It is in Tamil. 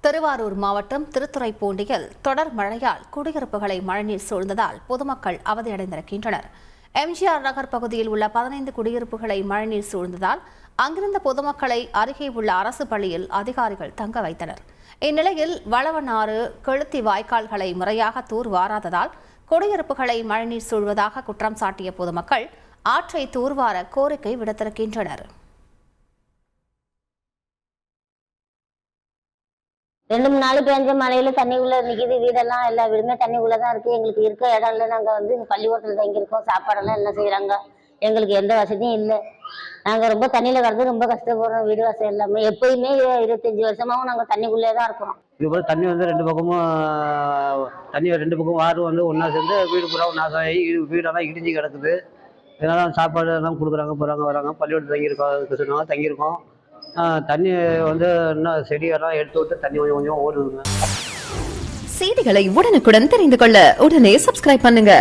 திருவாரூர் மாவட்டம் திருத்துறைப்பூண்டியில் தொடர் மழையால் குடியிருப்புகளை மழைநீர் சூழ்ந்ததால் பொதுமக்கள் அவதியடைந்திருக்கின்றனர். எம்ஜிஆர் நகர் பகுதியில் உள்ள 15 குடியிருப்புகளை மழைநீர் சூழ்ந்ததால் அங்கிருந்த பொதுமக்களை அருகே உள்ள அரசு பள்ளியில் அதிகாரிகள் தங்க வைத்தனர். இந்நிலையில் வளவனாறு கெளுத்தி வாய்க்கால்களை முறையாக தூர்வாராததால் குடியிருப்புகளை மழைநீர் சூழ்வதாக குற்றம் சாட்டிய பொதுமக்கள் ஆற்றை தூர்வார கோரிக்கை விடுத்திருக்கின்றனர். 2-3 நாள் பெஞ்ச மழையில தண்ணிக்குள்ள நிக்குது. வீடெல்லாம் எல்லா வீடுமே தண்ணிக்குள்ளதான் இருக்கு. எங்களுக்கு இருக்க இடம் இல்லை. நாங்க பள்ளிக்கூடத்துல தங்கியிருக்கோம். சாப்பாடெல்லாம் என்ன செய்யறாங்க, எங்களுக்கு எந்த வசதியும் இல்லை. நாங்க ரொம்ப தண்ணியில கிடந்து ரொம்ப கஷ்டப்படுறோம். வீடு வசதி எல்லாமே எப்பயுமே 25 வருஷமாவும் நாங்க தண்ணிக்குள்ளே தான் இருக்கிறோம். இதுபோல் தண்ணி ரெண்டு பக்கமும் ரெண்டு பக்கம் வாரம் ஒன்றா சேர்ந்து வீடு பூரா நாசாகி வீடெல்லாம் இடிஞ்சு கிடக்குது. இதனால சாப்பாடு எல்லாம் கொடுக்குறாங்க, போகிறாங்க, வராங்க. பள்ளிக்கூடம் தங்கியிருக்கோம். தண்ணி இன்னும் செடியெல்லாம் எடுத்து விட்டு தண்ணி கொஞ்சம் ஓடுதுங்க. செய்திகளை உடனுக்குடன் தெரிந்து கொள்ள உடனே சப்ஸ்கிரைப் பண்ணுங்க.